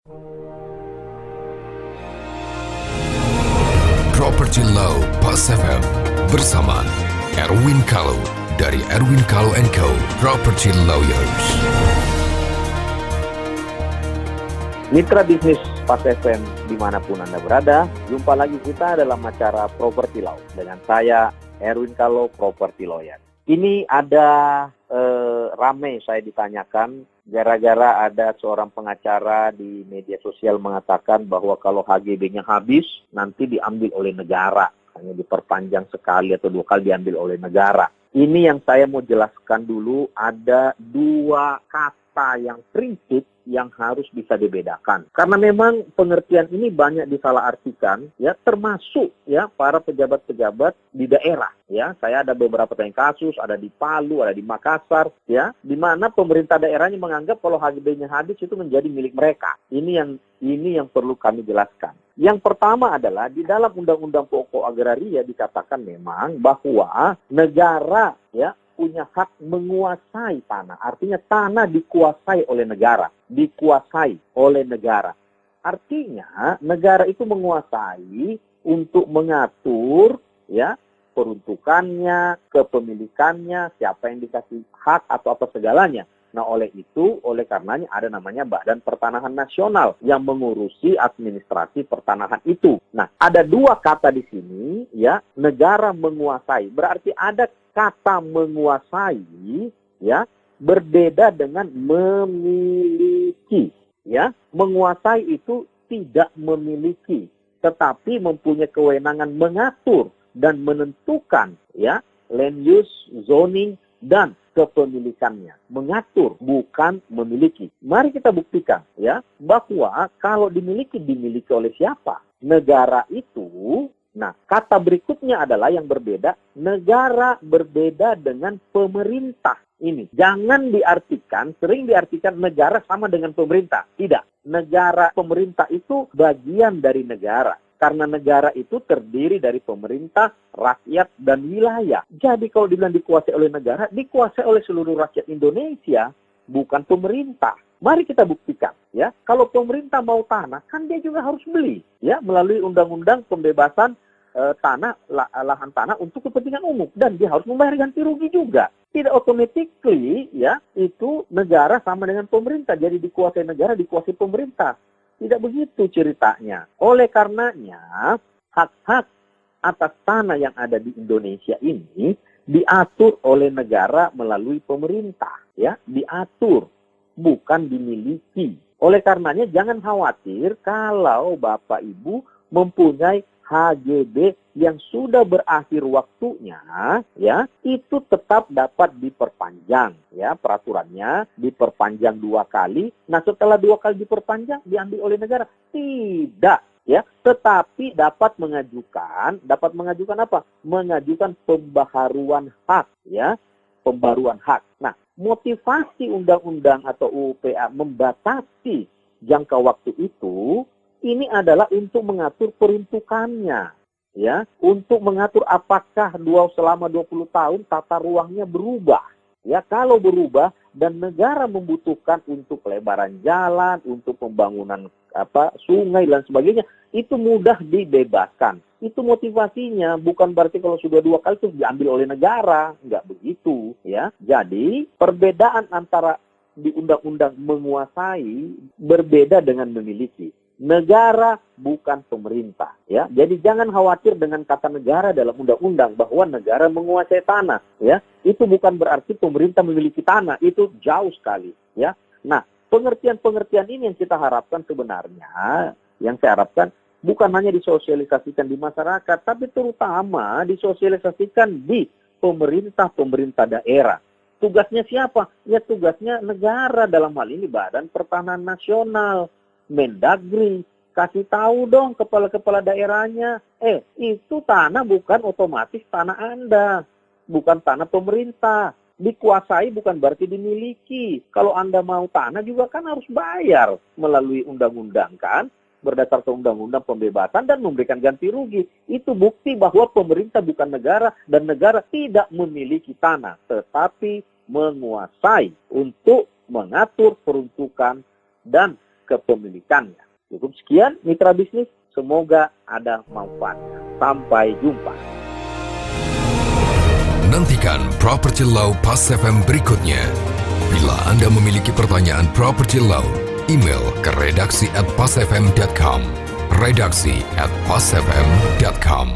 Property Law Pas FM bersama Erwin Kalau dari Erwin Kalau & Co. Property Lawyers. Mitra bisnis Pas FM dimanapun Anda berada, jumpa lagi kita dalam acara Property Law dengan saya Erwin Kalau, Property Lawyer. Ini ada rame saya ditanyakan gara-gara ada seorang pengacara di media sosial mengatakan bahwa kalau HGB-nya habis nanti diambil oleh negara, hanya diperpanjang sekali atau 2 kali diambil oleh negara. Ini yang saya mau jelaskan dulu, ada 2 kata yang prinsip yang harus bisa dibedakan. Karena memang pengertian ini banyak disalahartikan, ya, termasuk ya para pejabat-pejabat di daerah. Ya, saya ada beberapa kasus, ada di Palu, ada di Makassar, ya, di mana pemerintah daerahnya menganggap kalau HGB-nya habis itu menjadi milik mereka. Ini yang perlu kami jelaskan. Yang pertama adalah di dalam Undang-Undang Pokok Agraria dikatakan memang bahwa negara ya punya hak menguasai tanah. Artinya tanah dikuasai oleh negara. Dikuasai oleh negara. Artinya negara itu menguasai untuk mengatur ya peruntukannya, kepemilikannya, siapa yang dikasih hak atau apa segalanya. Nah, oleh karenanya ada namanya Badan Pertanahan Nasional yang mengurusi administrasi pertanahan itu. Nah, ada 2 kata di sini, ya, negara menguasai. Berarti ada kata menguasai, ya, berbeda dengan memiliki, ya. Menguasai itu tidak memiliki, tetapi mempunyai kewenangan mengatur dan menentukan, ya, land use, zoning, dan kepemilikannya. Mengatur, bukan memiliki. Mari kita buktikan ya bahwa kalau dimiliki oleh siapa? Negara itu. Nah, kata berikutnya adalah yang berbeda. Negara berbeda dengan pemerintah. Ini jangan sering diartikan negara sama dengan pemerintah. Tidak. Negara, pemerintah itu bagian dari negara. Karena negara itu terdiri dari pemerintah, rakyat, dan wilayah. Jadi kalau dibilang dikuasai oleh negara, dikuasai oleh seluruh rakyat Indonesia, bukan pemerintah. Mari kita buktikan, ya. Kalau pemerintah mau tanah, kan dia juga harus beli, ya, melalui undang-undang pembebasan lahan tanah untuk kepentingan umum, dan dia harus membayar ganti rugi juga. Tidak automatically, ya, itu negara sama dengan pemerintah. Jadi dikuasai negara, dikuasai pemerintah. Tidak begitu ceritanya. Oleh karenanya, hak-hak atas tanah yang ada di Indonesia ini diatur oleh negara melalui pemerintah, ya, diatur, bukan dimiliki. Oleh karenanya jangan khawatir kalau Bapak Ibu mempunyai HGB yang sudah berakhir waktunya, ya, itu tetap dapat diperpanjang, ya, peraturannya diperpanjang 2 kali. Nah, setelah 2 kali diperpanjang diambil oleh negara? Tidak, ya, tetapi dapat mengajukan apa? Mengajukan pembaharuan hak, ya, pembaruan hak. Nah, motivasi undang-undang atau UPA membatasi jangka waktu itu, ini adalah untuk mengatur peruntukannya, ya, untuk mengatur apakah selama 20 tahun tata ruangnya berubah. Ya, kalau berubah dan negara membutuhkan untuk lebaran jalan, untuk pembangunan sungai dan sebagainya, itu mudah dibebaskan. Itu motivasinya, bukan berarti kalau sudah 2 kali itu diambil oleh negara, enggak begitu, ya. Jadi, perbedaan antara di undang-undang menguasai berbeda dengan memiliki. Negara bukan pemerintah, ya. Jadi jangan khawatir dengan kata negara dalam undang-undang bahwa negara menguasai tanah, ya. Itu bukan berarti pemerintah memiliki tanah, itu jauh sekali, ya. Nah, pengertian-pengertian ini yang kita harapkan sebenarnya, yang saya harapkan bukan hanya disosialisasikan di masyarakat, tapi terutama disosialisasikan di pemerintah daerah. Tugasnya siapa? Ya, tugasnya negara, dalam hal ini Badan Pertanahan Nasional, Mendagri, kasih tahu dong kepala-kepala daerahnya, itu tanah bukan otomatis tanah Anda, bukan tanah pemerintah. Dikuasai bukan berarti dimiliki. Kalau Anda mau tanah juga kan harus bayar melalui undang-undang, kan, berdasarkan undang-undang pembebasan dan memberikan ganti rugi. Itu bukti bahwa pemerintah bukan negara dan negara tidak memiliki tanah, tetapi menguasai untuk mengatur peruntukan dan kepemilikannya. Cukup sekian mitra bisnis, semoga ada manfaatnya. Sampai jumpa. Nantikan Property Law Pas FM berikutnya. Bila Anda memiliki pertanyaan Property Law, email ke redaksi@pasfm.com. redaksi@pasfm.com.